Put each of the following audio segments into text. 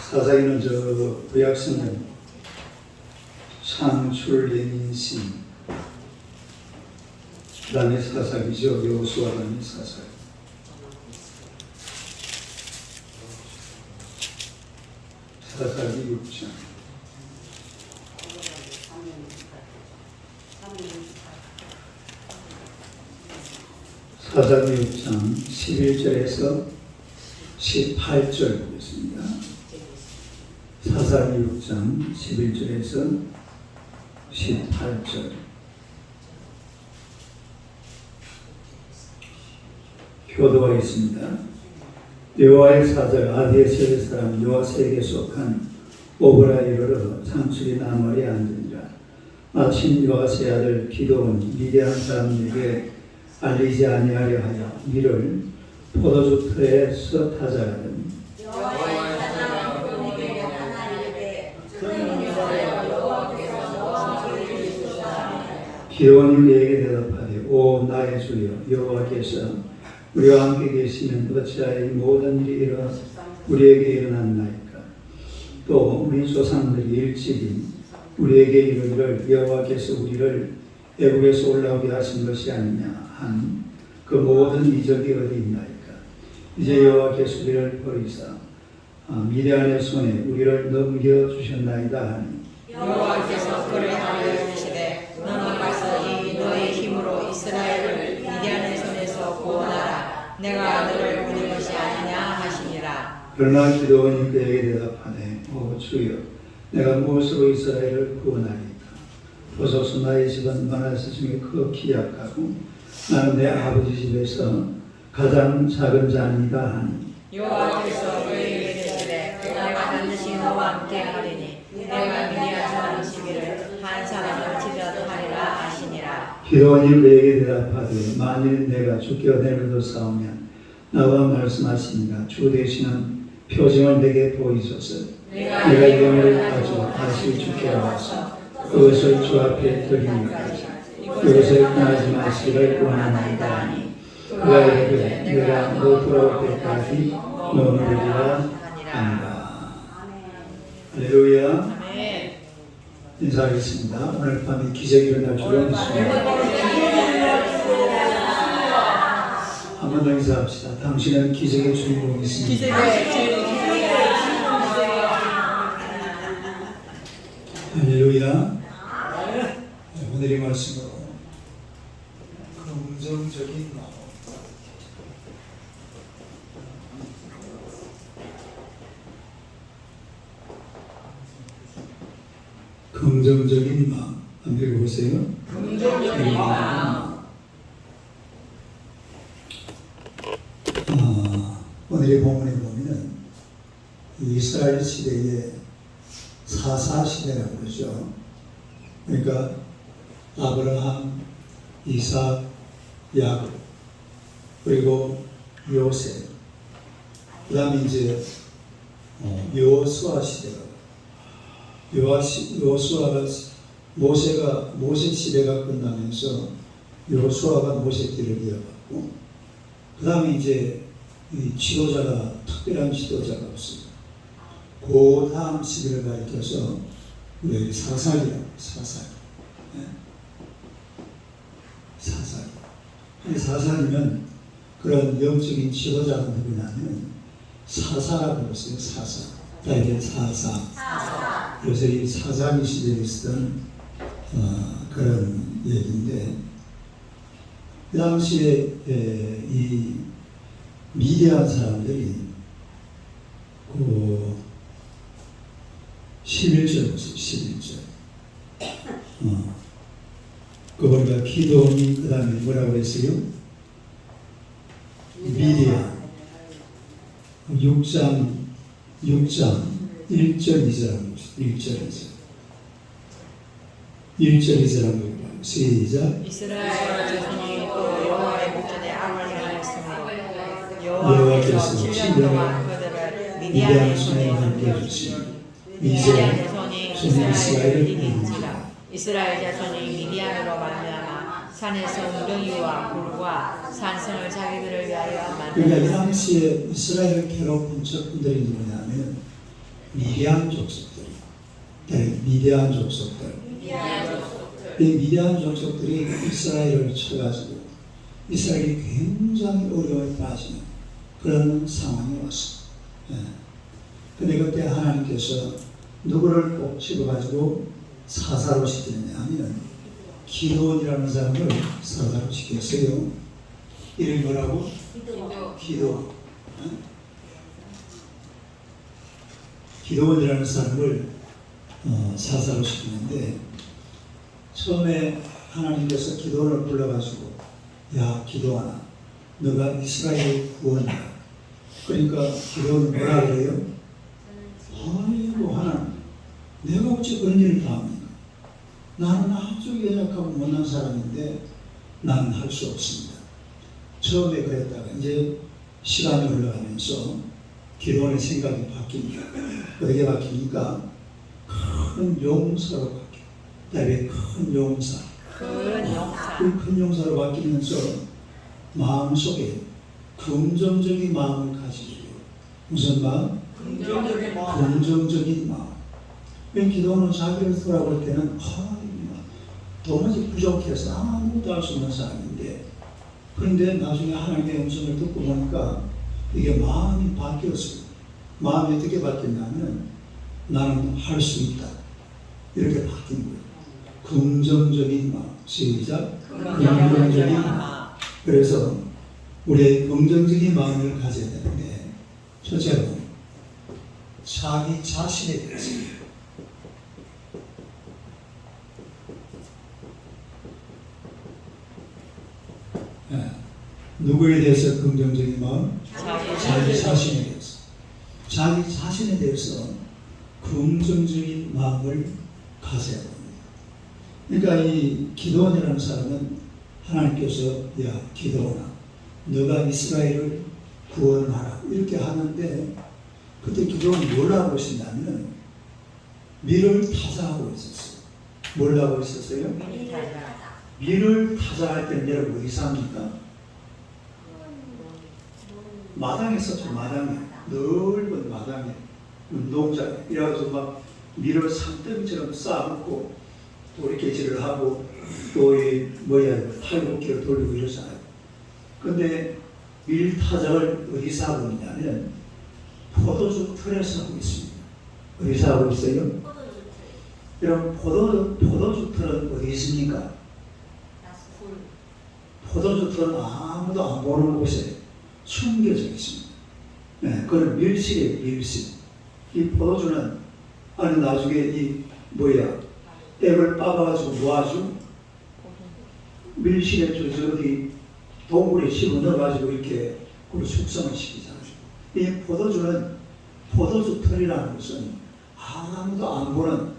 사사기는 저 구약성경 창출 예민신 그 다음에 사사기죠. 여호수아 다음에 사사기. 사사기 6장. 사사기 6장 11절에서 18절 보겠습니다. 사사기 6장 11절에서 18절. 교도가 있습니다. 여호와의 사절 아비에셀의 사람 요아스에게 속한 오브라 이르러 창출이 나무에 앉으니라. 마침 요아스의 아들 기드온이 미디안 사람에게 알리지 아니하려 하여 이를 포도주 틀에서 타자하더니 기드온이 그에게 대답하되 오 나의 주여 여호와께서 우리와 함께 계시면 어찌하여 이 모든 일이 우리에게 일어났나이까. 또 우리 조상들이 일찍이 우리에게 이르기를 여호와께서 우리를 애국에서 올라오게 하신 것이 아니냐 한 그 모든 이적이 어디 있나이까. 이제 여호와께서 우리를 버리사 미디안의 손에 우리를 넘겨주셨나이다 하니 여호와께서 그를 하여 주시되 너는 가서 이 너의 힘으로 이스라엘을 미디안의 손에서 구원하라. 내가 너를 보낸 것이 아니냐 하시니라. 그러나 기드온이 그에게 대답하되 오 주여 내가 무엇으로 이스라엘을 구원하리까. 보소서 나의 집은 마나세 중에 극히 약하고 나는 내 아버지 집에서 가장 작은 자니까 하니 여호와께서 그에게 이르시되 내가 반드시 너와 함께 하리니 내가 미디안 사람 시기를 한 사람을 치료하리라 하시니라. 기드온이 그에게 대답하되 만일 내가 주께 내버려 싸우면 나와 말씀하시니가 주 되시는 표징을 내게 보이소서. 내가 영을 가지고 다시 주께 와서 그것을 주 앞에 드리니까지 그것을 떠나지 마시기를 원하나이다 하니 그가 이르되 내가 너 돌아올 때까지 머무르리라 한다. 할렐루야. 인사하겠습니다. 오늘 밤에 기적이 일어날 줄은 믿습니다. 한 번 더 인사합시다. 당신은 기적의 주인공이십니다. 할렐루야. 오늘의 말씀으로 긍정적인 마음. 긍정적인 마음. 한번 읽어보세요. 긍정적인 마음. 오늘의 본문에 보면은 이스라엘 시대에 사사 시대라고 그러죠. 그러니까 아브라함, 이삭, 야곱, 그리고 요셉, 그 다음에 이제 여호수아 시대가 여호수아가 모세 시대가 끝나면서 여호수아가 모세 길을 이어갔고 그 다음에 이제 이 지도자가 특별한 지도자가 없습니다. 그 다음 시대를 가리켜서 우리 사사기라고 사사기. 네? 사사기. 사사기면 그런 영적인 지도자가 누구냐면 사사라고 불렀어요. 사사. 다이게 사사. 요새 이 사사기 시대에 있었던 그런 얘기인데 그 당시에 이 미디안 사람들이 그 11절 보세요. 11절. 그 보니까 기드온이 그 다음에 뭐라고 했어요? 미디안 6장 1절 2절하고 1절 2절하고 시작. 이스라엘 자손이 또 여호와의 목전에 악을 행하였으므로 여호와께서 친명과 그들을 미디안 손에 넘겨주시니 이제 자손이 손이 이스라엘을 이긴지라. 이스라엘 자손이 미디안으로 말미암아 산에서 웅덩이와 굴과 산성을 자기들을 위하여 그러니까 이 만들었으니 당시에 이스라엘을 괴롭힌 적군들이 누구냐면 미디안 족속들, 미디안 족속들. 이 미디안 족속들이 이스라엘을 쳐가지고 이스라엘이 굉장히 어려움에 빠지는 그런 상황이 왔어. 근데 그때 하나님께서 누구를 꼭 집어가지고 사사로 시키느냐 하면 기도원이라는 사람을 사사로 시켰어요. 이름이 뭐라고? 기도. 기도원이라는 사람을 사사로 시키는데 처음에 하나님께서 기도원을 불러가지고 야 기도하나 너가 이스라엘을 구원하라. 그러니까 기도원은 뭐라 그래요? 아이고 하나님 내가 어찌 그런 일을 다 합니까? 나는 아주 연약하고 못난 사람인데 나는 할 수 없습니다. 처음에 그랬다가 이제 시간이 흘러가면서 기도원의 생각이 바뀝니다. 어떻게 바뀝니까? 큰 용사로 바뀌어요. 그다음에 큰 용사. 큰 용사로 바뀌면서 마음속에 긍정적인 마음을 가지고 무슨 마음? 긍정적인 마음. 기도원은 자기를 돌아볼 때는 도무지 부족해서 아무것도 할 수 없는 사람인데 그런데 나중에 하나님의 음성을 듣고 보니까 이게 마음이 바뀌었어요. 마음이 어떻게 바뀌었냐면 나는 할 수 있다. 이렇게 바뀐 거예요. 긍정적인 마음. 시작. 긍정적인 마음. 그래서 우리의 긍정적인 마음을 가져야 되는데 첫째로 자기 자신에 대해서 누구에 대해서 긍정적인 마음? 자기 자신에 대해서. 자기 자신에 대해서 긍정적인 마음을 가져야 됩니다. 그러니까 이 기도원이라는 사람은 하나님께서 야 기도원아 너가 이스라엘을 구원하라 이렇게 하는데 그때 기도원이 뭘 하고 있었냐면 밀을 타자하고 있었어요. 뭘 하고 있었어요? 밀을 타자할 때는 여러분 어디서 합니까? 마당에 썼죠. 마당에 넓은 마당에 운동장에 이래가지고 막 밀을 산더미처럼 쌓아놓고 또 이렇게 질을 하고 또 이 탈곡기를 돌리고 이러잖아요. 근데 밀타작을 어디서 하고 있냐면 포도주 틀에서 하고 있습니다. 어디서 하고 있어요? 여러분 포도주 틀은 어디 있습니까? 포도주 틀은 아무도 안 보는 곳에 숨겨져 있습니다. 그건 밀실이에요. 밀실. 이 포도주는 아니 나중에 앱을 빠가지고 모아주 밀실에 저기 동굴에 집어넣어가지고 이렇게 숙성을 시키잖아요. 이 포도주는 포도주 털이라는 것은 아무도 안 보는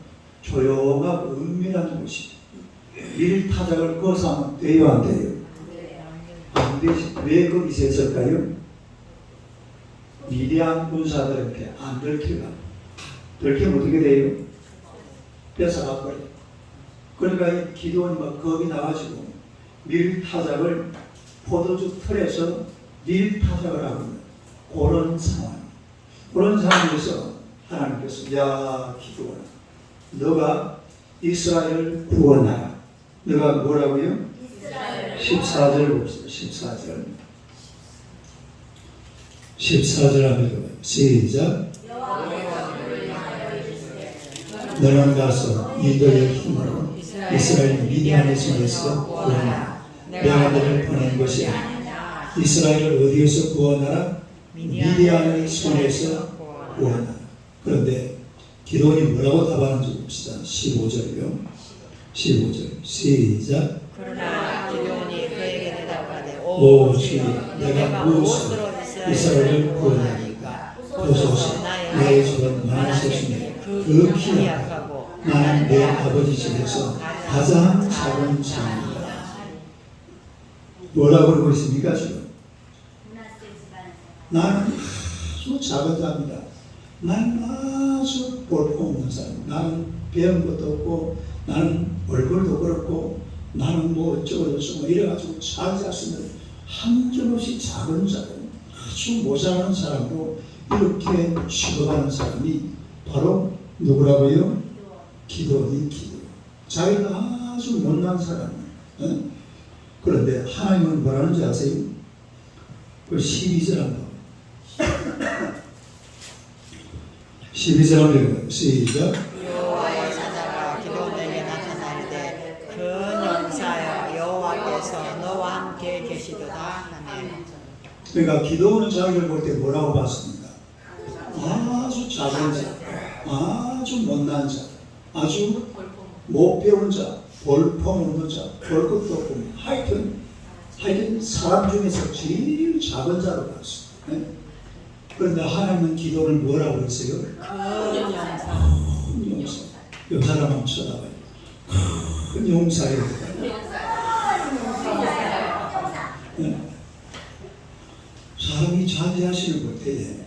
조용하고 은밀한 곳이 밀타작을 거기서 하면 돼요 안 돼요? 안 되지. 왜 거기서 했을까요? 미디안 군사들한테 안 들킬까? 들키면 어떻게 돼요? 뺏어가버려요. 그러니까 이 기도원이 막 겁이 나가지고 밀타작을 포도주 틀에서 밀타작을 하고 있는 그런 상황. 그런 상황에서 하나님께서 야 기도원아 너가 이스라엘을 구원하라. 너가 뭐라고요? 14절 봅시다. 14절 하면 시작. 너는 가서 이들의 힘으로 이스라엘 미디안의 손에서 구원하라. 내가 너를 보낸 것이 아니냐. 이스라엘을 어디에서 구원하라? 미디안의 손에서 구원하라. 그런데 기도원이 뭐라고 답하는지 봅시다. 15절이요. 15절 시작. 그러나 기도원이 그에게 대답하되 오 주여 내가 무엇으로 이스라엘을 구원하니까 보소서 나의 집은 많으셨으니 그 키 약하고 나는 내 아버지 집에서 가장 작은 자입니다. 뭐라고 그러고 있습니까 지금? 나는 아주 작은 자입니다. 나는 아주 볼품없는 사람. 나는 배운 것도 없고 나는 얼굴도 그렇고 나는 뭐 어쩌고 이래가지고 자기 자신을 한점없이 작은 사람, 아주 모자란 사람으로 이렇게 취급하는 사람이 바로 누구라고요? 기도니 기도. 자기가 아주 못난 사람이에요. 그런데 하나님은 뭐라는지 아세요? 그 12절 한번 12절 한번 시작. 여호와의 사자가 기도원에게 나타나는데 그 용사여 여호와께서 너와 함께 계시도다. 아멘. 그러니까 기도는 자기를 볼 때 뭐라고 봤습니까? 아주 작은 자, 아주 못난 자, 아주 못 배운 자, 볼품없는 자, 볼 것도 없고 하여튼 사람 중에서 제일 작은 자로 봤어요. 네? 그런데 하나님은 기도를 뭐라고 했어요? 큰 용사. 큰 용사. 이 사람 한번 쳐다봐요. 큰 용사예요. 네? 사람이 자기하시는 것 때에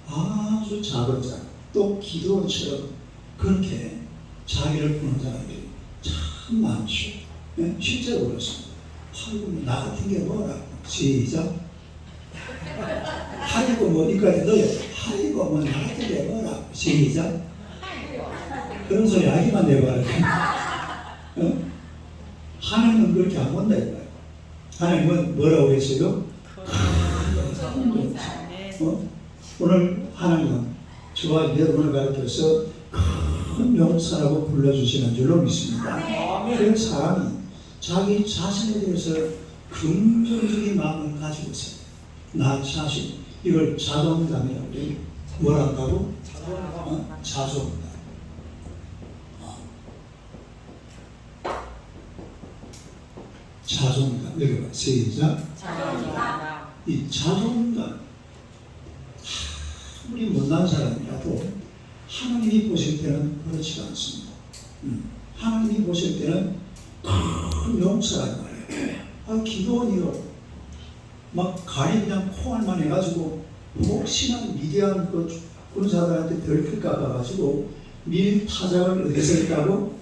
아주 작은 자, 또 기도원처럼 그렇게 자기를 보는 사람들이 참 많죠. 네? 실제로 그렇습니다. 아이고 나 같은 게 뭐라고. 시작. 아이고 뭐 이까지 넣어요. 아이고 뭐 나 같은 게 뭐라고. 시작. 그런 소리 하기만 내봐요. 어? 하나님은 그렇게 안 본다 이거예요. 하나님은 뭐라고 했어요? 오늘 하나님은 저와 여러분을 가르쳐서 큰 용사라고 불러주시는 줄로 믿습니다. 그런 사람이 자기 자신에 대해서 긍정적인 마음을 가지고 있어요. 나 자신, 이걸 자존감이라고 해요. 뭐라고? 자존감. 자존감. 여기 봐. 시작. 이 자존감. 아무리 못난 사람이라도 하나님이 보실 때는 그렇지가 않습니다. 하나님이 보실 때는 큰 용사란 말이에요. 기도원이요. 막 가리 그냥 콩알만 해가지고 혹시나 미디안 그 군사들한테 들킬까 봐가지고 밀타작을 어디서 했다고?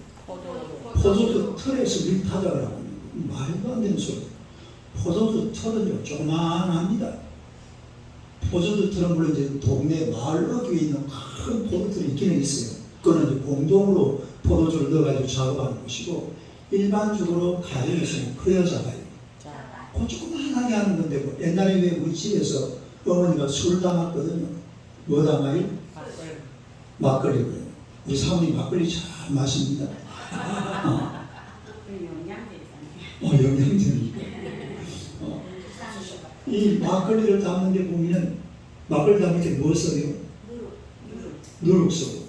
포도주 틀에서 밀타작을 하고 있는 거. 말도 안 되는 소리. 포도주 틀은요 조그만합니다. 포도주 틀은 물론 이제 동네 마을 어귀에 있는 큰 포도틀이 있기는 있어요. 그거는 이제 공동으로 포도주를 넣어가지고 작업하는 것이고 일반적으로 가정에서는 그 여자가요. 그 조그만하게 하는 건데 뭐 옛날에 왜 우리 집에서 어머니가 술 담았거든요. 뭐 담아요? 막걸리. 그래요. 우리 사모님 막걸리 잘 마십니다. 영양제니까. 이 막걸리를 담는 데 보면 막걸리 담을 때 뭐 써요? 누룩 써요.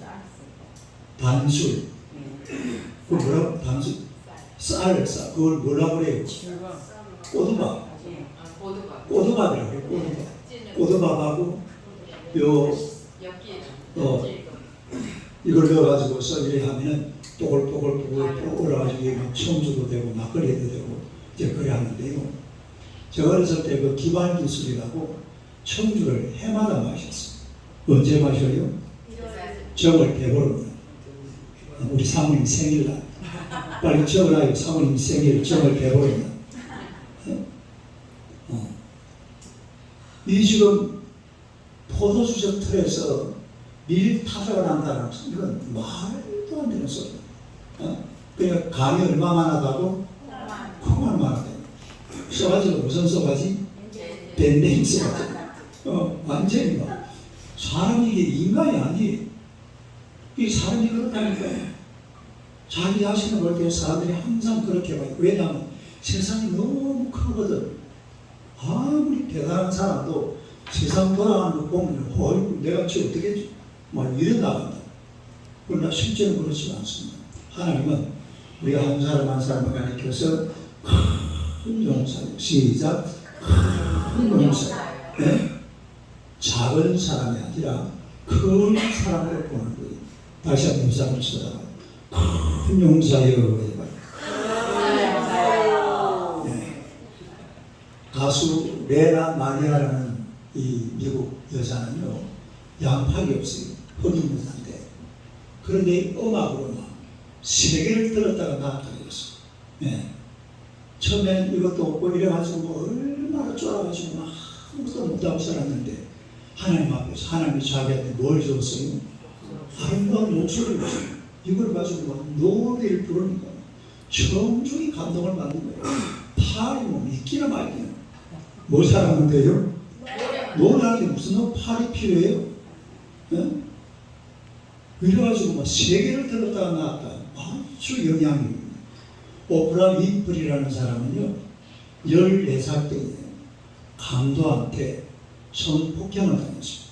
단술. 그 뭐라고? 단술. 쌀. 그걸 뭐라고 그래요? 꼬두밥. 꼬두밥이라고 해요. 꼬두밥하고 이걸 넣어가지고 썰기를 하면은 뽀글뽀글 올라가지고 청주도 되고 막걸리도 되고 이제 그래 하는데요. 제가 어렸을 때 그 기반 기술이라고 청주를 해마다 마셨어요. 언제 마셔요? 정을 배부르면 우리 사모님 생일날 빨리 적어놔요. 사모님 생일 정을 배부르면 이 지금 포도주적 틀에서 밀 타작을 한다는 것은 이건 말도 안 되는 소리예요. 그러니까 간이 얼마나 하다고? 콩알만 하다. 써가지고 무슨 써가지? 밴댕이 써가지. 완전히 막 사람이 이게 인간이 아니에요. 이 사람이 그렇다니까요. 자기 자신을 볼 때 사람들이 항상 그렇게 봐요. 왜냐하면 세상이 너무 크거든. 아무리 대단한 사람도 세상 돌아가는 거 보면 내가 지 어떻게 했지? 막 이래 나간다. 그러나 실제는 그렇지 않습니다. 하나님은 우리가 한 사람 한 사람을 가리켜서 큰 용사요. 시작. 큰 용사. 네? 작은 사람이 아니라 큰 사람으로 보는 거예요. 다시 한번 사람을 쳐다봐요. 큰 용사요. 네. 가수 레나 마리아라는 이 미국 여자는요 양팍이 없어요. 흑인 여자인데 그런데 음악으로 막 세계를 들었다가 나타났어요. 네. 처음엔 이것도 없고 이래가지고 뭐 얼마나 쫄아가지고 막 아무것도 못하고 살았는데 하나님 앞에서 하나님이 자기한테 뭘 줬어요? 아름다운 목소리를 이걸 가지고 막 노래를 부르니까 정중히 감동을 받는 거예요. 팔이 뭐 믿기나 말기나. 뭘 사랑하면 돼요? 노래하는데 무슨 팔이 필요해요? 네? 이래가지고 막 세계를 들었다가 나왔다. 아주 영향이 있는. 오프라 윈프리라는 사람은요, 14살 때에 강도한테 성폭행을 당했어요.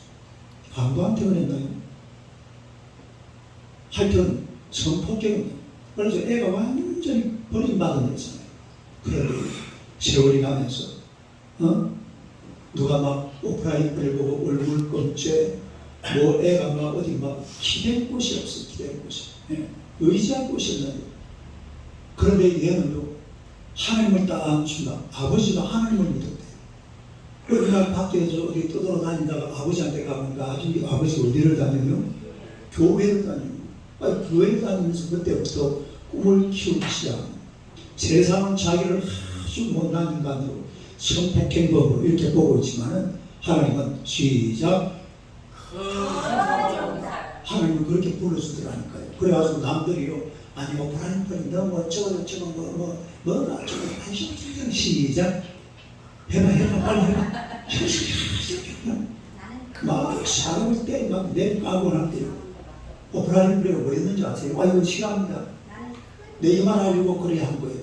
강도한테 그랬나요? 하여튼 성폭행을. 그래서 애가 완전히 버림받은 거잖아요. 그런데 세월이 가면서 누가 막 오프라 윈프리를 보고 얼굴 검체 뭐 애가 막 어디 막 기댈 곳이 없어요. 기댈 곳이. 예. 의지할 곳이 없나요? 그런데 얘는요, 하나님을 딱 준다. 아버지가 하나님을 믿었대요. 그날 밖에서 어디 떠돌아다니다가 아버지한테 가보니까 아버지 어디를 다녀요? 교회를 다녀요. 아니, 교회를 다니면서 그때부터 꿈을 키우기 시작. 세상은 자기를 아주 못난 인간으로 성폭행범으로 이렇게 보고 있지만은 하나님은 시작. 하나님은 그렇게 불러주더라니까요. 그래가지고 남들이요, 아니 뭐 불안불이 너무 어쩌고 뭐가 어쩌고 시작. 해봐 빨리 해봐. 막 사람을 때 막 내까고 할때요. 불안불이가 뭐였는지 아세요? 이거 싫어합니다. 내 이만 하려고 그래 한 거예요.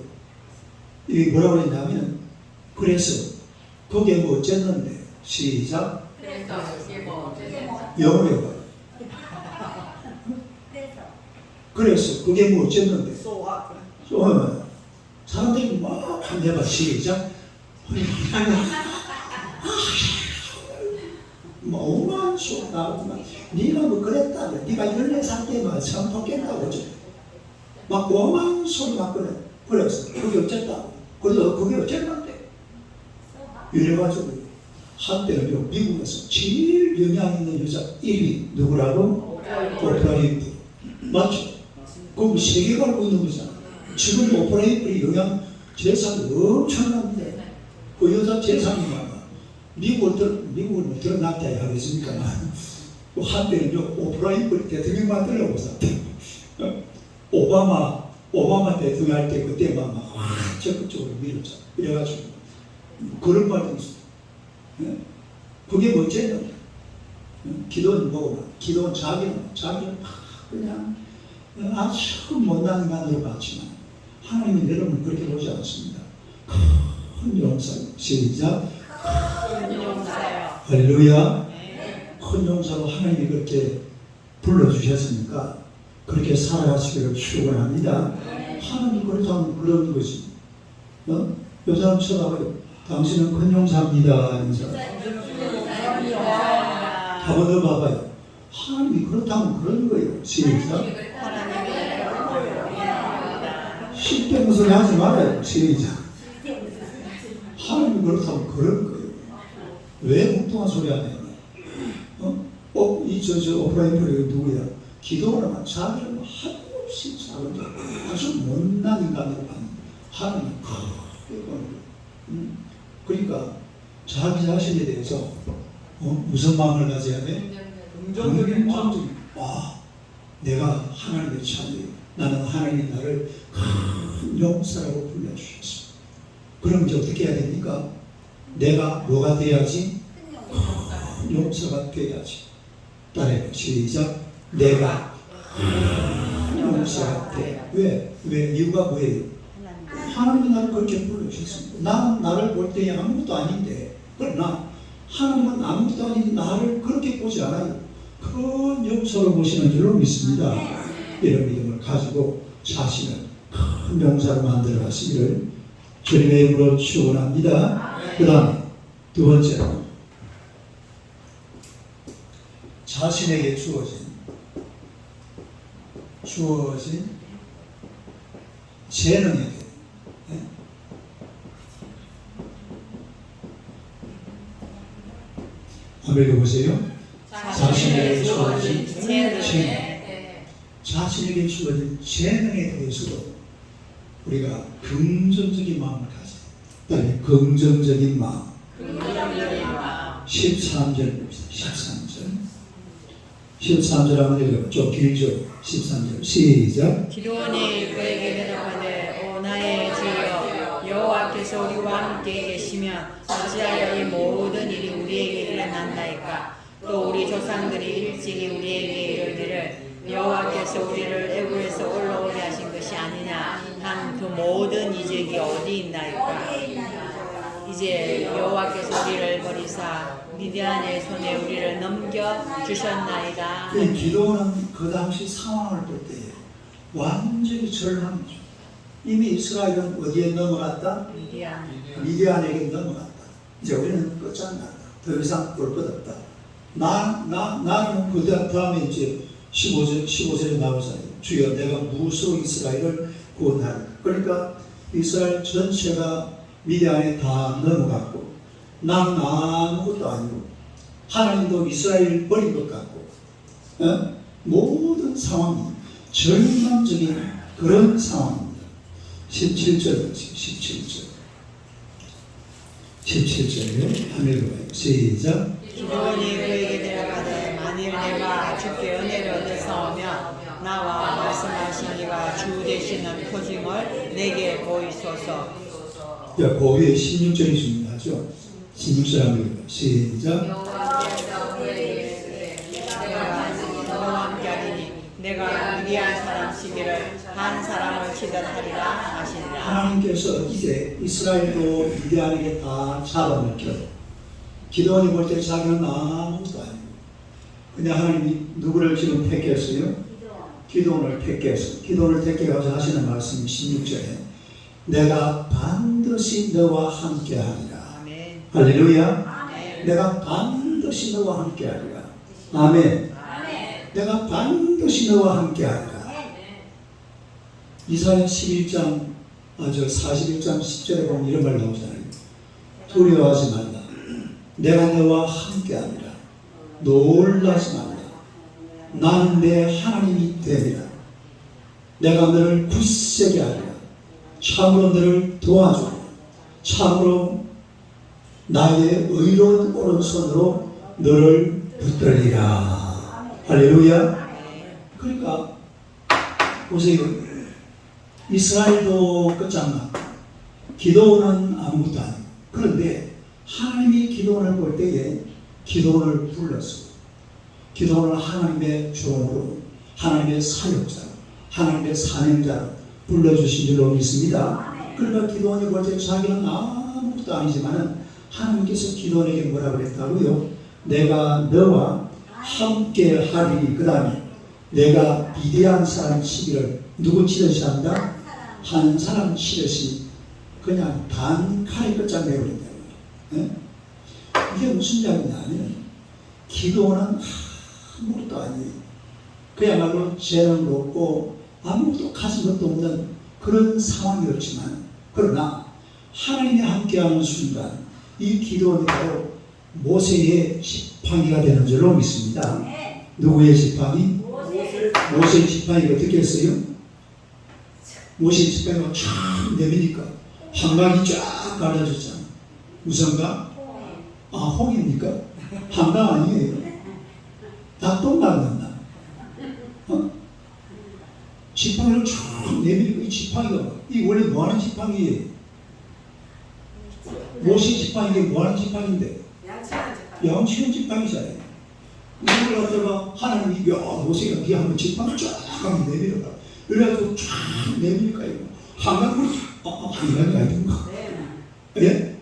이게 뭐라고 했냐면, 그래서 그게 뭐 어쨌는데 시작. 영어로 해봐요. 그래서 그게 뭐 어쨌는데 사람들이 막 해봐. 시작. 뭐 오만 소 나오고 네가 뭐 그랬다. 네가 14살 때만 성폭행했다고 막 오만 소리 막 그래. 그래서 그게 어쨌다고. 그래서 그게 어쨌는데 이래가지고 한때는요, 미국에서 제일 영향 있는 여자 1위 누구라고? 오프라 윈프리. 맞죠? 그럼 세계가 알고 있는 거잖아. 지금 오프라 윈프리 영향 재산이 엄청납니다. 그 여자 재산이 많아. 미국을 드러났다 하겠습니까? 한때는요, 오프라 윈프리 대통령만 들어보자. 오바마 대통령 할 때 그때만 막 적극적으로 밀었잖아. 이래가지고 그런 말도 있어. 그게 뭐지? 기도는 뭐고? 기도는 자기는 그냥 아주 못난 인간으로 봤지만 하나님은 여러분을 그렇게 보지 않습니다. 큰 용사요. 시작. 큰 용사요. 할렐루야. 큰 용사로 하나님이 그렇게 불러주셨으니까 그렇게 살아가시기를 축원합니다. 하나님 그렇다면 불러준 것이. 요 사람 쳐다봐요. 당신은 큰 용사입니다. 한번 더 봐봐요. 하나님이 그렇다면 그런 거예요. 시작. 실패 소리 하지 말아요. 시작. 하나님이 그렇다면 그런 거예요. 왜 엉뚱한 소리 하냐? 이 오프라 윈프리 누구야? 기도를 하면 자기를 한없이 작은 자, 아주 못난 인간으로 하는 하나님. 그러니까 자기 자신에 대해서 무슨 마음을 가져야 돼? 긍정적인 마음. 내가 하나님의 자녀예요. 나는 하나님이 나를 큰 용사라고 불러주셨어. 그럼 이제 어떻게 해야 됩니까? 내가 뭐가 돼야지? 큰 용사가 돼야지. 따라해요. 시작. 내가 큰 용사가 돼. 왜? 이유가 뭐예요? 하나님이 나를 그렇게 불러주셨습니다. 나는 나를 볼 때 아무것도 아닌데, 그러나 하나님은 아무것도 아닌 나를 그렇게 보지 않아요. 큰 용서로 보시는 줄로 믿습니다. 이런 믿음을 가지고 자신을 큰 용사로 만들어 가시기를 주님의 이름으로 축원합니다. 그 다음에 두 번째로 자신에게 주어진 재능에게 한번 읽어보세요. 자신에게 주어진 재능. 자신에게 주어진 재능에 대해서도 우리가 긍정적인 마음을 가져요. 긍정적인 마음. 13절 봅시다. 13절. 13절 한번 읽어봐. 좀 길죠? 13절 시작. 기도원이 그에게 대답하되 오 나의 주여 여호와께서 우리와 함께 계시면 어찌하여 이 모든 일이 우리에게 일어난다이까. 또 우리 조상들이 일찍이 우리에게 이르기를 여호와께서 우리를 애굽에서 올라오게 하신 것이 아니냐 한 그 모든 이적이 어디 있나이까. 이제 여호와께서 우리를 버리사 미디안의 손에 우리를 넘겨 주셨나이다. 이 기도는 그 당시 상황을 볼 때에 완전히 절망이죠. 이미 이스라엘은 어디에 넘어갔다? 미디안. 미디안에게 넘어갔다. 이제 우리는 끝장났다. 더 이상 볼 것 없다. 나는 그 다음에 이제 15절에 나오잖아요. 주여 내가 무엇으로 이스라엘을 구원하리까. 그러니까 이스라엘 전체가 미디안에 다 넘어갔고 나는 아무것도 아니고 하나님도 이스라엘을 버린 것 같고 모든 상황이 절망적인 그런 상황입니다. 17절 17절에 한번 읽어봐요. 시작. 기도원이 그에게 대답하되 만일 내가 주께 은혜를 얻었사오며 나와 말씀하신 이가 주 되시는 표징을 내게 보이소서. 그 위에 16절이 중요하죠. 16절 한번 읽어봐요. 시작. 너와 함께하리니 내가 미디안 사람 시기를 한 사람을 치듯 하리라 하시니라. 하나님께서 이제 이스라엘도 미디안에게 다 잡아먹혀. 기도원이 볼 때 자기는 아무것도 아니고 근데 하나님이 누구를 지금 택했어요? 기도원을 택했어요. 기도원을 택해가지고 하시는 말씀이 16절에 내가 반드시 너와 함께하리라. 아멘. 할렐루야. 아멘. 내가 반드시 너와 함께하리라. 아멘. 내가 반드시 너와 함께하리라. 이사야 11장 41장 10절에 보면 이런 말 나오잖아요. 두려워하지 말라. 내가 너와 함께하리라. 놀라지 말라. 나는 내 하나님이 되리라. 내가 너를 굳세게 하리라. 참으로 너를 도와주리라. 참으로 나의 의로운 오른손으로 너를 붙들리라. 할렐루야. 그러니까 보세요. 이스라엘도 끝장났고 기도원은 아무것도 아니고 그런데 하나님이 기도원을 볼 때에 기도원을 불렀어요. 기도원을 하나님의 종으로 하나님의 사역자로 하나님의 사명자로 불러주신 줄로 믿습니다. 그러니까 기도원이 볼 때 자기는 아무것도 아니지만 하나님께서 기도원에게 뭐라고 그랬다고요? 내가 너와 함께 하리니. 그 다음에 내가 미디안 사람 치기를 누구 치듯이 한다? 한 사람 치듯이 그냥 단칼에 끝장내버린다. 이게 무슨 이야기냐면 기도는 아무것도 아니에요. 그야말로 재능도 없고 아무것도 가진 것도 없는 그런 상황이었지만 그러나 하나님이 함께하는 순간 이 기도는 바로 모세의 지팡이가 되는 줄로 믿습니다. 누구의 지팡이? 모세의 지팡이가 어떻게 했어요? 모세의 지팡이가 쫙 내미니까 한강이 쫙 갈라졌잖아. 무슨가? 홍입니까? 한강 아니에요. 닭똥강 났나? 지팡이를 쫙 내밀고 이 지팡이가 이 원래 뭐하는 지팡이예요? 모세 지팡이가 뭐하는 지팡이인데? 양치는 지팡이잖아요. 이걸 갖다가 하나님이 모세가 네 한번 지팡이 쫙 한번 내밀어봐. 그래가지고 쫙 내밀니까 이거 한강으로 한강이 아닌가? 예?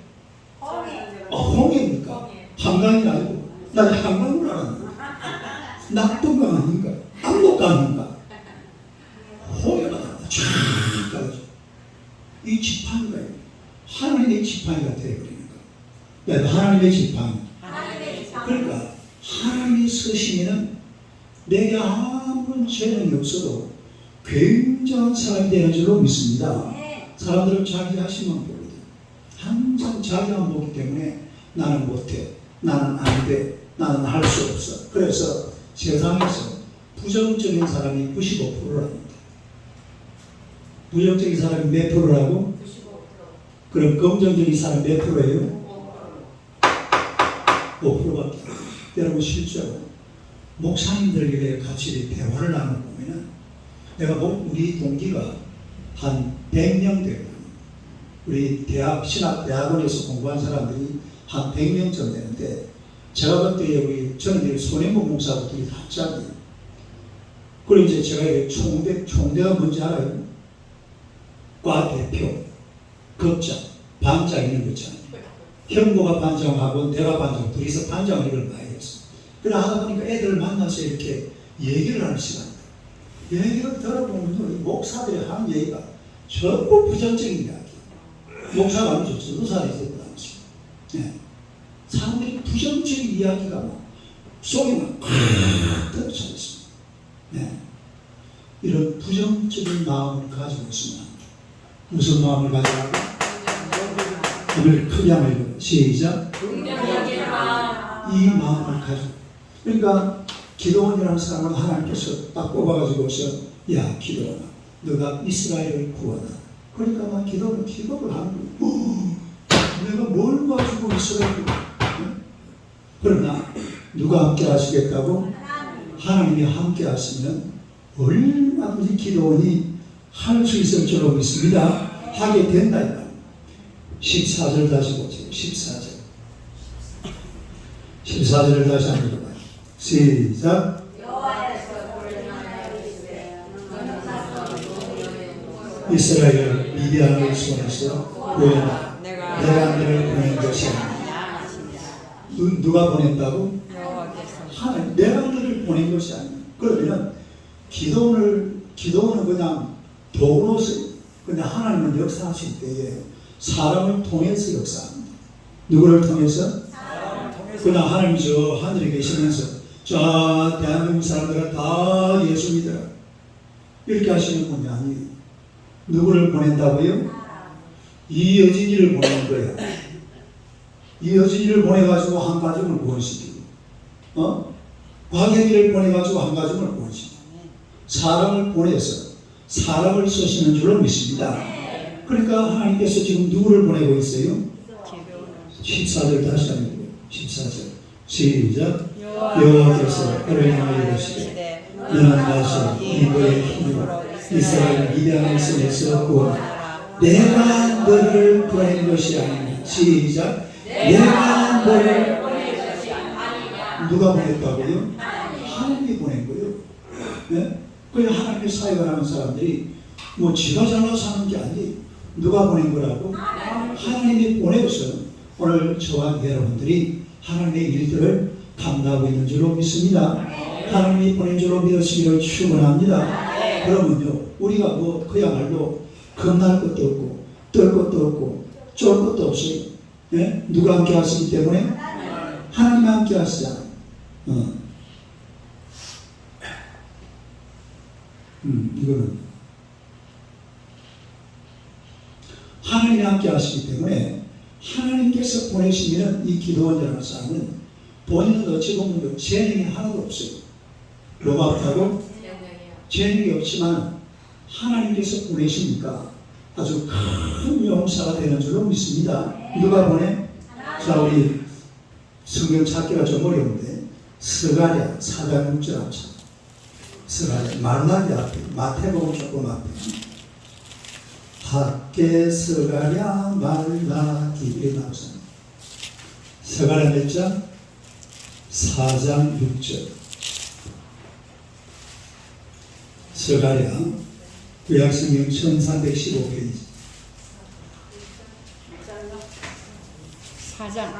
홍해입니까? 한강이 아니고 나 한강으로 알았는데 낙동강 아닌가? 압록강인가? 홍해가 쫙 가가지고 이 지팡이가 하나님의 지팡이가 되어버리는 거야. 하나님의 지팡이. 그러니까 하나님이 쓰시면은 내게 아무런 재능이 없어도 굉장한 사람이 되는 줄로 믿습니다. 사람들은 자기 하시만 보거든. 항상 자기만 보기 때문에 나는 못해, 나는 안 돼, 나는 할 수 없어. 그래서 세상에서 부정적인 사람이 95%랍니다. 부정적인 사람이 몇 프로라고? 95%. 그럼 긍정적인 사람이 몇 프로예요? 5%밖에. 여러분 실제로 목사님들끼리 같이 이렇게 대화를 나눠보면은 내가 우리 동기가 한 100명 되거든요. 우리 신학대학원에서 공부한 사람들이 한 100명쯤 되는데 제가 그때 저는 이제 손해본 목사들이 갑자기 그리고 이제 제가 이제 총대가 뭔지 알아요? 과 대표, 급장, 반장 있는 거 있잖아요. 형부가 반장하고 내가 반장, 둘이서 반장을 이걸 많이 했어. 그래 하다 보니까 애들을 만나서 이렇게 얘기를 하는 시간이다. 얘기를 들어보면 목사들이 하는 얘기가 전부 부정적인 이야기. 목사가 아니죠. 전도사를 있었고 당시. 네. 사람들이 부정적인 이야기가 막 속이 막 터져 있습니다. 네. 이런 부정적인 마음을 가지고 있으면 무슨 마음을 가지라고? 오늘 크게 한번 읽어요. 시작. 이 마음을 가지고. 그러니까 기도원이라는 사람은 하나님께서 딱 뽑아가지고서 야 기도원아 너가 이스라엘을 구하라. 그러니까 막 기도를 기도를 하는 거예요. 내가 뭘 가지고 이스라엘을 그러나 누가 함께 하시겠다고? 하나님이 함께 하시면 얼마든지 기도원이 할 수 있을 줄로 믿습니다. 하게 된다. 14절 다시 보세요. 14절을 다시 한번 읽어봐요. 시작. 이스라엘 미디안의 손에서 구해라. 내가 너를 보낸 것이 아니야. 누가 보냈다고? 하나님. 내가 너를 보낸 것이 아니야. 그러면 기도는 그냥 도구로서 그냥 하나님은 역사하실 때에 사람을 통해서 역사합니다. 누구를 통해서? 그냥 하나님 저 하늘에 계시면서 자 대한민국 사람들은 다 예수 믿어라 이렇게 하시는 분이 아니에요. 누구를 보낸다고요? 이여진이를 보내는 거예요. 이여진이를 보내가지고 한 가정을 구원시키고 곽영희를 보내가지고 한 가정을 구원시키고 사람을 보내서 사람을 쓰시는 줄로 믿습니다. 그러니까 하나님께서 지금 누구를 보내고 있어요? 14절 다시 한번 읽어요. 14절 시작. 여호와께서 그를 향하여 이르시되 너는 가서 이브의 힘으로 이스라엘 미디안의 손에서 구원하라. 내가 너를 보낸 것이 아니냐. 시작. 내가 너를 보낸 것이 아니냐. 누가 보냈다고요? 하나님이 보낸 거예요. 네? 그 하나님의 사역을 하는 사람들이 뭐 지가 잘나서 하는 게 아니에요. 누가 보낸 거라고? 하나님이 보내서 오늘 저와 여러분들이 하나님의 일들을 감당하고 있는 줄로 믿습니다. 하나님이 보낸 줄로 믿으시기를 축원합니다. 그러면요 우리가 뭐 그야말로 겁날 것도 없고 떨 것도 없고 쫄 것도 없어요. 네? 누가 함께 하시기 때문에? 하나님 함께 하시잖아요. 이거는 하나님이 함께 하시기 때문에 하나님께서 보내시면 이 기도원이라는 사람은 본인은 어찌 보면 재능이 하나도 없어요. 뭐가 없다고? 재능이 없지만 하나님께서 보내시니까 아주 큰 용사가 되는 줄로 믿습니다. 누가 보내? 자 우리 성경 찾기가 좀 어려운데 스가랴 4장 6절 한번 찾 스가랴 말라기 앞에 마태복음 조금 앞에 학계 스가랴 말라기 이렇게 나오잖아요. 스가랴 몇 장? 4장 6절 스가랴 구약성경 1315페이지 4장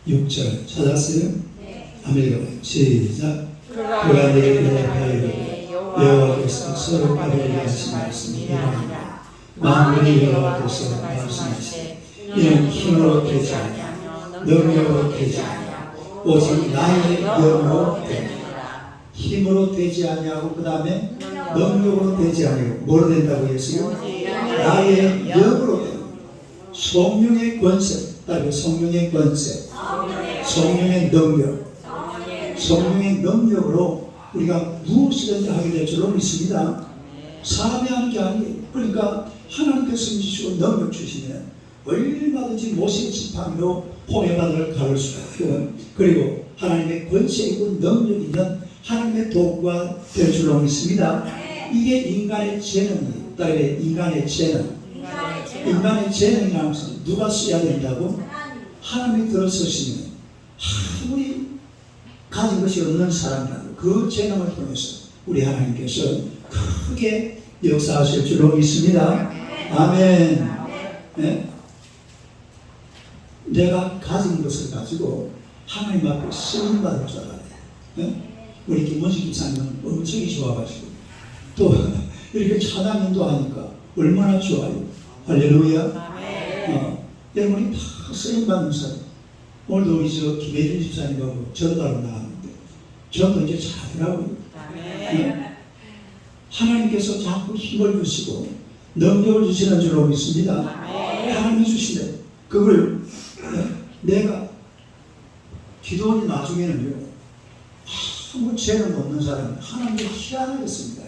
6절 찾았어요? 네. 한번 읽어봐요. 시작. 그가 내게 대답하여 여호와께서 서로 가르치게 하신 말씀이 이러하니라. 만군의 여호와께서 말씀하시되 이는 힘으로 되지 아니하며 능력으로 되지 아니하고 오직 나의 영으로 되느니라. 힘으로 되지 아니하고 그 다음에 능력으로 되지 아니하고 뭐로 된다고 했어요? 나의 영으로 된다. 성령의 권세, 성령의 권세, 성령의 능력, 성령의 능력으로 우리가 무엇이든지 하게 될 줄로 믿습니다. 사람이 하는 게 아니에요. 그러니까 하나님께서 주시고 능력 주시면 얼마든지 모세 지팡이로 홍해바다를 가를 수가 있고, 그리고 하나님의 권세 있고 능력 있는 하나님의 도구가 될 줄로 믿습니다. 이게 인간의 재능이, 인간의 재능. 인간의 재능이라는 것은 누가 써야 된다고? 하나님이 들어서시면 아무리 가진 것이 없는 사람이라도 그 재능을 통해서 우리 하나님께서 크게 역사하실 줄로 믿습니다. 아멘. 네? 내가 가진 것을 가지고 하나님 앞에 쓰임받을 줄 알아야 돼. 네? 우리 김원식 기사님은 엄청 좋아가지고 또 이렇게 찬양인도 하니까 얼마나 좋아요. 할렐루야. 여러분이 다 쓰임받는 사람. 오늘도 우리 김혜준 집사님하고 전도하러 나왔는데 저도 이제 잘하더라고요. 하나님께서 자꾸 힘을 주시고 능력을 주시는 줄로 믿습니다. 하나님이 주시네. 그걸 내가 기도원이 나중에는요, 아무 죄는 없는 사람이 하나님을 희한하겠습니다.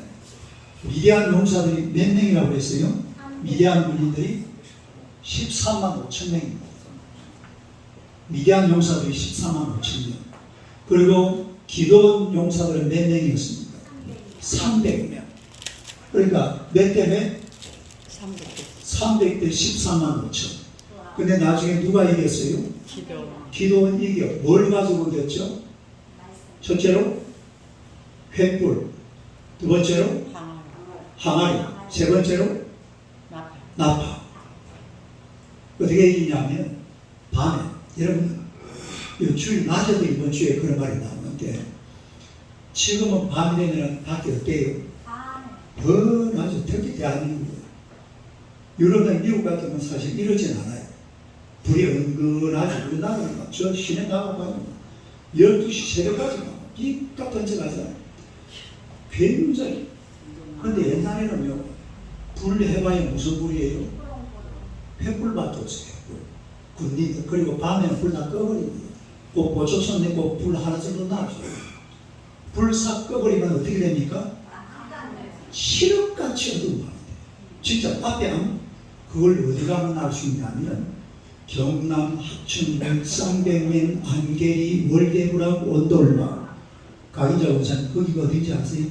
미디안 용사들이 몇 명이라고 했어요? 미디안 군인들이 13만 5천 명입니다. 미디안 용사들이 13만 5천 명. 그리고 기도원 용사들은 몇 명이었습니까? 300명. 그러니까 몇 대 몇? 300대 13만 5천. 근데 나중에 누가 이겼어요? 기도원 이겨. 뭘 가지고 이겼죠? 첫째로 횃불, 두 번째로 항아리, 세 번째로 나파. 어떻게 이기냐면 밤에, 여러분 주일 낮에도 이번 주에 그런 말이 나오는데, 지금은 밤이 되면 밖에 어때요? 아주 특히 대한민국, 유럽이나 미국 같은 건 사실 이러진 않아요. 불이 은근하지. 우리나라는 저 시내 나가봐요. 12시 새벽까지 삐까 던져가잖아요. 굉장히. 그런데 옛날에는요, 불 해봐야 무슨 불이에요? 횃불밖에 없어요. 군인들. 그리고 밤에는 불 다 꺼버립니다. 그 보초선 내고 불 하나 정도 놔줘요. 불 싹 꺼버리면 어떻게 됩니까? 시럽같이 어두운 진짜 앞에 그걸 어디 가면 알 수 있냐면 경남, 하천군, 쌍백면, 안개리, 월계부락, 온돌마. 강의자 원사님 거기가 어딘지 아세요?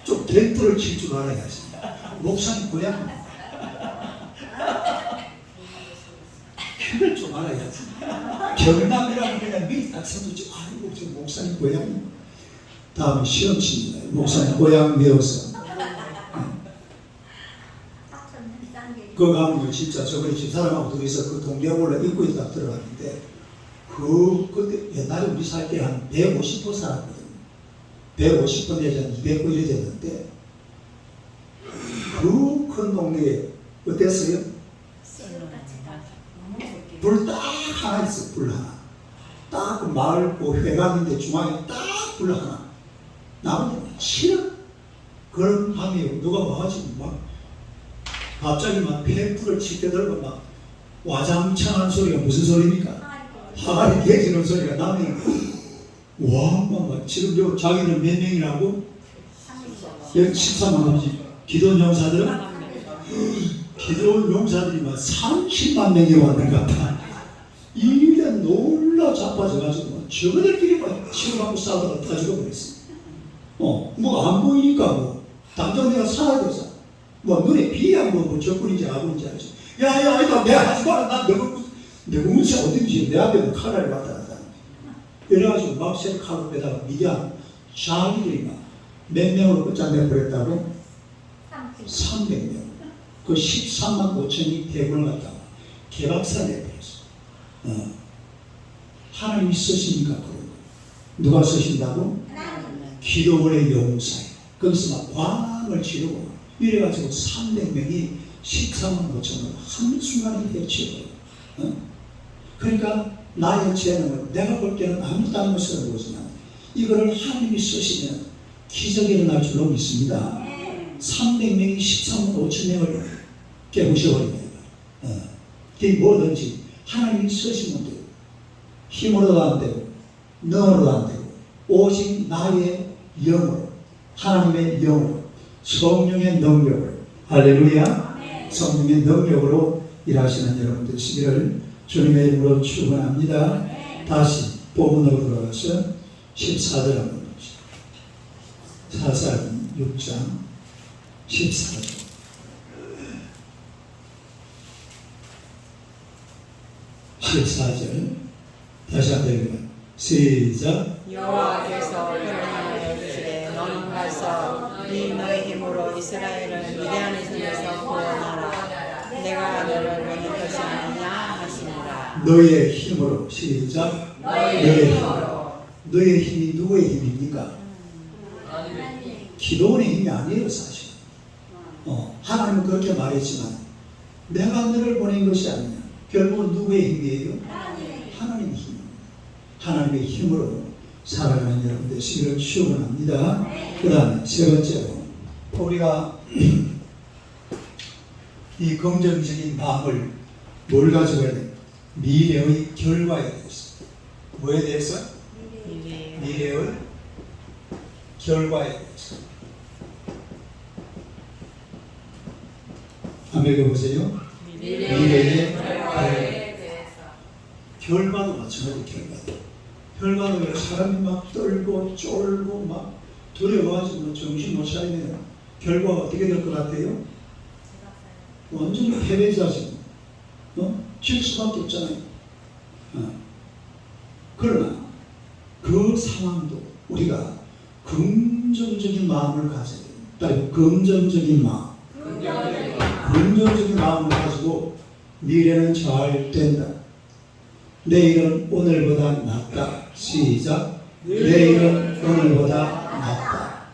좀 덴트를 칠 줄 알아야지. 목사님 고향 표를 좀 알아야지. 경남이라면 그냥 미리 딱 써두지. 아이고 저 목사님 고향. 다음에 시험 칩니다. 목사님 고향 외워서. 그거 가면 진짜 저번에 집사람하고 둘이서 그 동대문에 입구에 딱 들어갔는데, 그때 옛날에 우리 살 때 한 150호 살았거든요. 150호 내지 한 200호 이래 됐는데, 그 큰 동네에 어땠어요? 불 딱 하나 있어. 불 하나. 딱 그 마을 그 회관인데 중앙에 딱 불 하나. 나머지 치는 그런 밤이에요. 누가 와가지고 막 갑자기 막 횃불을 치게 들고 막 와장창하는 소리가 무슨 소리입니까? 항아리 깨지는 소리가 나면 막 지금 요 자기는 몇 명이라고? 13만 명이지. 기도원 용사들은? 기도원 용사들이 막 30만 명이 왔는 것 같아. 이래 놀라 자빠져가지고 저거들끼리 막 치고받고 싸우다가 다 죽어버렸어. 뭐 안 보이니까 당장 내가 살아야 되잖아. 눈에 비야 뭐 적군인지 아군인지 알지. 야, 내가 하지 마라. 난 너가 운세 어딘지 내 앞에 칼날이 왔다 갔다. 이래가지고 막 셀카로 빼다가 미디안 자기들이 막 몇 명으로 끝장내버렸다고? 300명. 그 13만 5천이 대군을 갖다가 개박살 내버렸어. 하나님이 쓰시니까 그런 거. 누가 쓰신다고? 기도원의 용사예요. 거기서 막 광을 지르고 이래가지고 300명이 13만 5천을 한순간에 해치워요. 그러니까 나의 재능을 내가 볼 때는 아무것도 안 것으로 보지만 이거를 하나님이 쓰시면 기적이 일어날 줄로 믿습니다. 300명이 13만 5천 명을 깨부셔버립니다. 그게 뭐든지 하나님이 쓰시면 돼요. 힘으로도 안 되고 능으로도 안 되고 오직 나의 영으로, 하나님의 영으로, 성령의 능력으로. 할렐루야. 성령의 능력으로 일하시는 여러분 되시기를 주님의 이름으로 축원합니다. 다시 본문으로 돌아가서 14절 한번 봅시다. 사사기 6장 14절. 14절 다시 한번 읽어요. 시작. 여호와께서 그러나 이르시되 너는 가서 너의 힘으로 이스라엘을 미디안의 손에서 구원하라. 내가 너를 보낼 것이 아니냐 하시니라. 너의 힘으로. 시작. 너의 힘으로. 너의 힘이 누구의 힘입니까? 기도원의 힘이 아니에요 사실. 하나님은 그렇게 말했지만 내가 너를 보낸 것이 아니냐. 결국은 누구의 힘이에요? 하나님의 힘입니다. 하나님의 힘으로 살아가는 여러분 되시기를 축원합니다. 그 다음에 세 번째로 우리가 이 긍정적인 마음을 뭘 가지고 해야 돼요? 미래의 결과에 대해서. 뭐에 대해서? 미래의 결과에 대해서. 한번 읽어보세요. 미래의 결과에 대해서. 결과도 마찬가지. 결과도 사람이 막 떨고 쫄고 막 두려워가지고 정신 못 차리면 결과가 어떻게 될 것 같아요? 완전히 패배자지. 질 수밖에 없잖아요. 그러나 그 상황도 우리가 긍정적인 마음을 가져야 돼요. 긍정적인 마음. 긍정적인 마음을 가지고 미래는 잘 된다. 내일은 오늘보다 낫다. 시작. 내일은 오늘보다 낫다.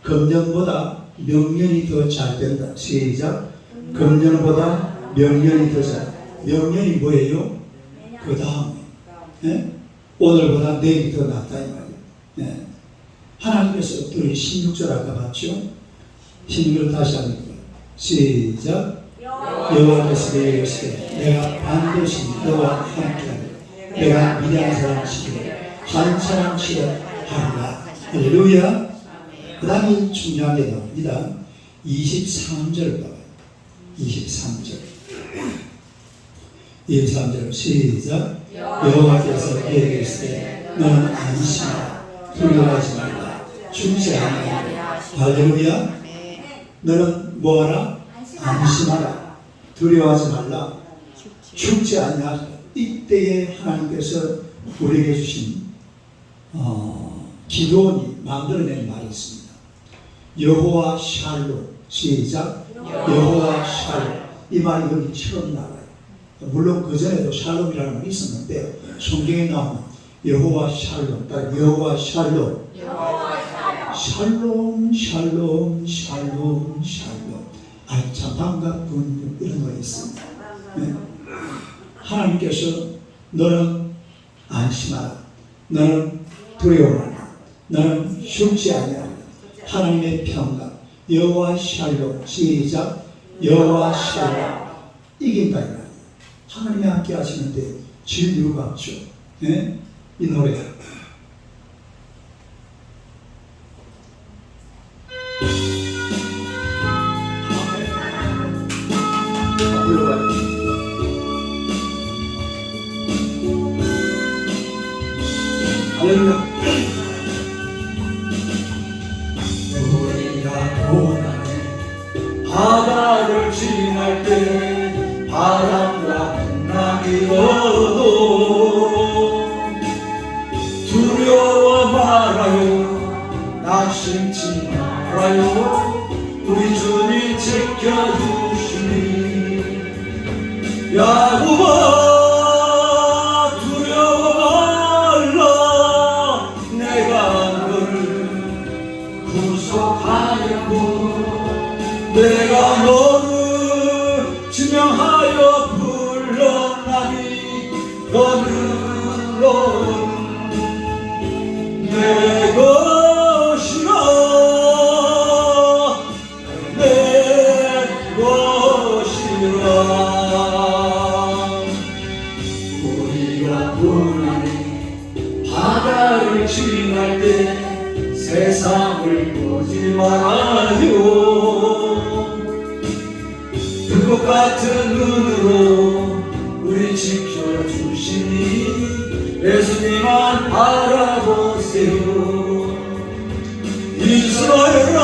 금년보다 명년이 더 잘 된다. 시작. 금년보다 명년이 더 잘. 명년이 뭐예요? 그 다음에 오늘보다 내일이 더 낫다 이 말이에요. 하나님께서 우리 16절 아까 봤죠? 16절 다시 한번 읽어요. 시작. 여호와께서 이르시되 내가 반드시 너와 함께하리라. 내가 미디안 사람 치되 한 사람 치되 하리라. 할렐루야. 그 다음에 중요한 게 나옵니다. 23절 봐요. 23절. 23절 시작. 여호와께서 내게 이르시되 너는 안심하라. 두려워하지 말라. 죽지 아니하리라. 할렐루야. 너는 뭐하라? 안심하라. 두려워하지 말라. 죽지 아니하리라. 이때에 하나님께서 우리에게 주신 기도원이 만들어낸 말이 있습니다. 여호와 샬롬. 시작. 여호와 샬롬. 이 말이 여기 처음 나와요. 물론 그 전에도 샬롬이라는 말이 있었는데 성경에 나오는 여호와 샬롬. 여호와 샬롬. 샬롬 샬롬 샬롬 샬롬. 아이 참 반갑군. 이런 거 있습니다. 하나님께서 너는 안심하라. 너는 두려워하라. 너는 죽지 아니하라. 하나님의 평강. 여호와 샬롬. 시작. 여호와 샬롬. 이긴다 이 말이에요. 하나님이 함께 하시는데 질 이유가 없죠. 이 노래 불러봐요. 할렐루야. 우리가 고난의 바다를 지날 때 바람과 풍랑이 오도 두려워 말아요. 낙심치 말아요. 우리 주님 지켜주시니 야곱아 두려워 말라. 내가 너를 구속하려고 내가 너를 지명하여 불러나니 너는 내 것이라. 내 것이라. 우리가 고난의 바다를 지날 때 세상을 보지 말아요. 불꽃 같은 눈으로 우리 지켜주시니 예수님만 바라보세요. 이스라엘아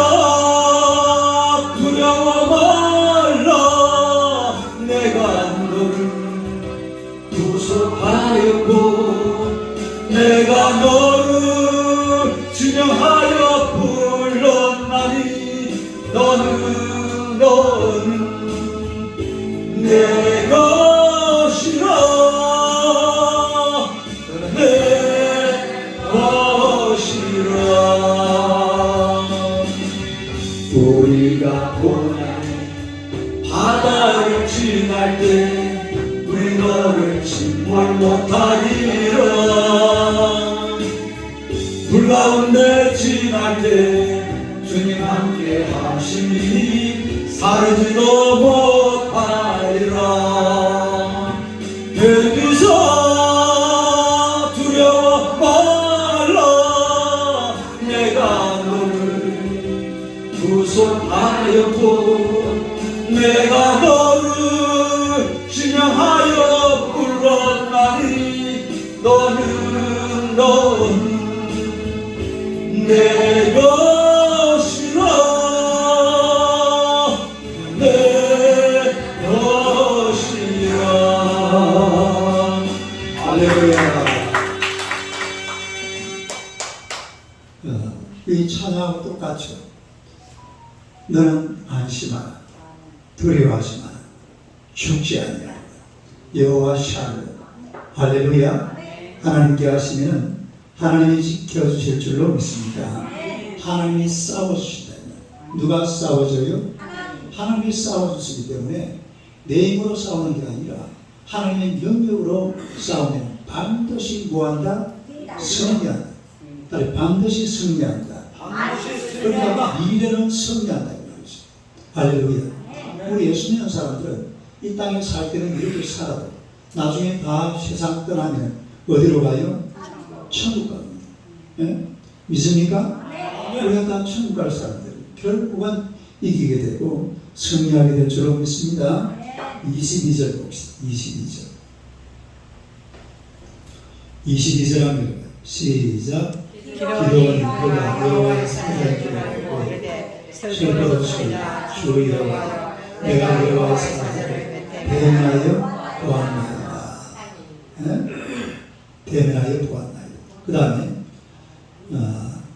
두려워 말라. 내가 너를 구속하였고 내가 너를 지명하여 불렀나니 너는 내 것이라. 내 것이라. 우리가 고난의 바다를 지날 때 우리 너를 침몰 못하리라. 불 가운데 지날 때 주님 함께 하시니 사르지도 못하리라. 여기서 두려워 말라. 내가 너를 구속하였고 내가 너를 지명하여 불렀나니 너는 내 것이라. 내 것이라. 할렐루야. 이 찬양하고 똑같죠. 너는 안심하라. 두려워하지 마라. 죽지 아니하리라. 여호와 샬롬. 할렐루야. 하나님께 하시면은 하나님이 지켜주실 줄로 믿습니다. 하나님이 싸워주신다. 누가 싸워줘요? 하나님이 싸워주시기 때문에 내 힘으로 싸우는 게 아니라 하나님의 능력으로 싸우면 반드시 뭐한다? 승리한다. 반드시 승리한다. 그러니까 미래는 승리한다. 할렐루야. 우리 예수 믿는 사람들은 이 땅에 살 때는 이렇게 살아도 나중에 다 세상 떠나면 어디로 가요? 천국 갑니다. 예? 믿습니까? 우리가 다 천국 갈 사람들 결국은 이기게 되고 승리하게 될 줄로 믿습니다. 22절 봅시다. 22절 합니다. 시작. 기도는 그가 여호와의 사자를 알고 슬퍼도소이다. 주 여호와 내가 여호와의 사자를 대면하여 보았나이다. 대면하여 보았나이다. 그 다음에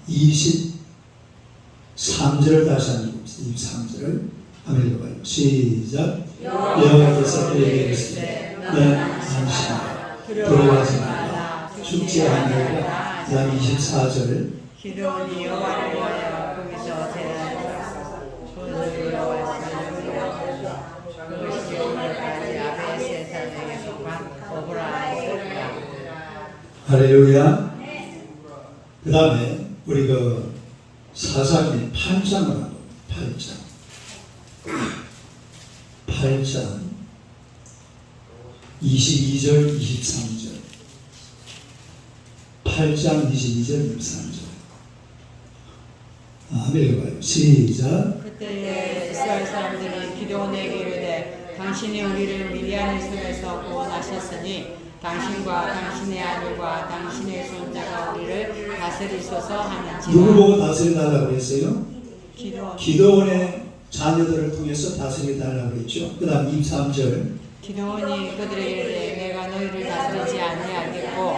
23절을 다시 한번 봅시다. 23절을 한번 읽어봐요. 시작. 여호와께서 그에게 이르시되 너는 안심하라. 두려워하지 말라. 죽지 아니하리라. 그 다음 24절. 기도원이 여호와를 위하여 거기서 제단을 쌓고 손을 여호와께서 그것이 오늘까지 아베 세상에 속한 오브라하였다. 할렐루야. 그 다음에 우리 그 사사기 8장을 하고 8장 22절 23절 8장 22절 23절 한번 읽어봐요. 시작. 그때 이스라엘 사람들이 기드온에게 이르되 당신이 우리를 미디안의 손에서 구원하셨으니 당신과 당신의 아들과 당신의 손자가 우리를 다스리소서 하는지라. 누구 보고 다스려달라고 했어요? 기드온. 기드온의 자녀들을 통해서 다스려달라고 했죠. 그 다음 23절. 기드온이 그들에게 이르되 내가 너희를 다스리지 아니하겠고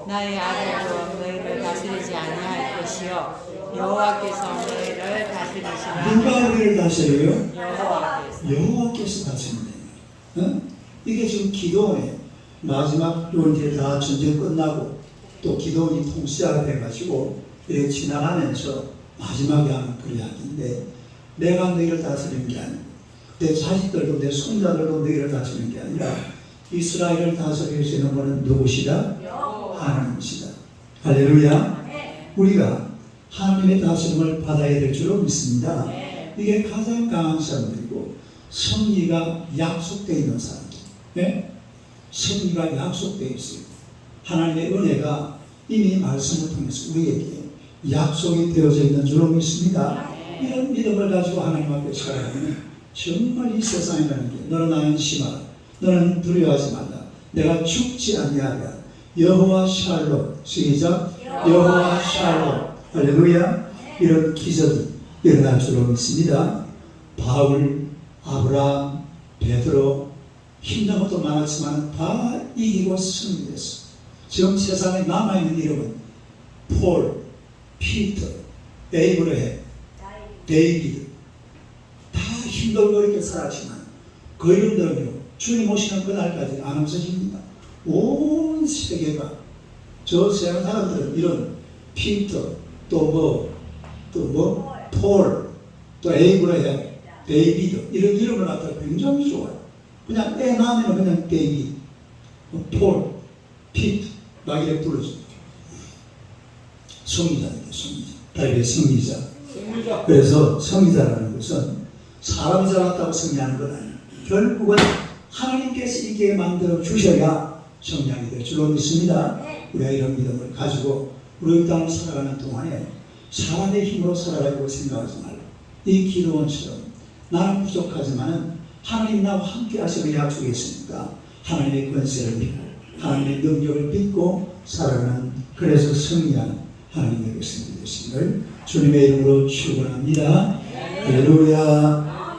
나의 아들도 너희를 다스리지 아니할 것이요 여호와께서 너희를 다스리시라. 누가 우리를 다스려요? 여호와께서 다스린다. 이게 지금 기드온의 마지막 이제 다 전쟁 끝나고 또 기드온이 통치자가 돼가지고 이렇게 지나가면서 마지막에 하는 그 이야기인데 내가 너희를 다스리는 게 아니고 내 자식들도 내 손자들도 너희를 다스리는 게 아니라 이스라엘을 다스릴 수 있는 분은 누구시다? 하나님이시다. 할렐루야. 우리가 하나님의 다스림을 받아야 될 줄로 믿습니다. 이게 가장 강한 사람들이고 승리가 약속되어 있는 사람들. 네? 승리가 약속되어 있어요. 하나님의 은혜가 이미 말씀을 통해서 우리에게 약속이 되어져 있는 줄로 믿습니다. 이런 믿음을 가지고 하나님 앞에 살아가면 정말 이 세상이라는 게 너는 안심하라. 너는 두려워하지 말라. 내가 죽지 아니하랴. 여호와 샬롬. 시작. 여호와 샬롬. 할렐루야. 이런 기적이 일어날 줄로 믿습니다. 바울, 아브라함, 베드로 힘든 것도 많았지만 다 이기고 승리했어. 지금 세상에 남아있는 이름은 폴, 피터, 에이브러햄, 데이비드 다 힘들고 이렇게 살았지만 그 이름들은요 주님 오시는 그날까지 안 없어집니다. 온 세계가 저 세상 사람들은 이런 피터 또 폴, 또 에이브러햄, 데이비드 이런 이름을 갖다가 굉장히 좋아요. 그냥 애 낳으면 그냥 데이비드, 폴, 피터 막 이렇게 불러줍니다. 성리자입니다. 성리자. 다윗의 성리자. 그래서 성리자라는 것은 사람이 잘났다고 성리하는 건 아니에요. 결국은 하나님께서 있게 만들어 주셔야 성령이 될 줄로 믿습니다. 우리가 이런 믿음을 가지고 우리 땅을 살아가는 동안에 사람의 힘으로 살아가려고 생각하지 말고 이 기도원처럼 나는 부족하지만은 하나님 나와 함께 하시고 약속했으니까 하나님의 권세를 믿고 하나님의 능력을 믿고 살아가는 그래서 승리하는 하나님의 백성들이 되시기를 주님의 이름으로 축원합니다. 할렐루야.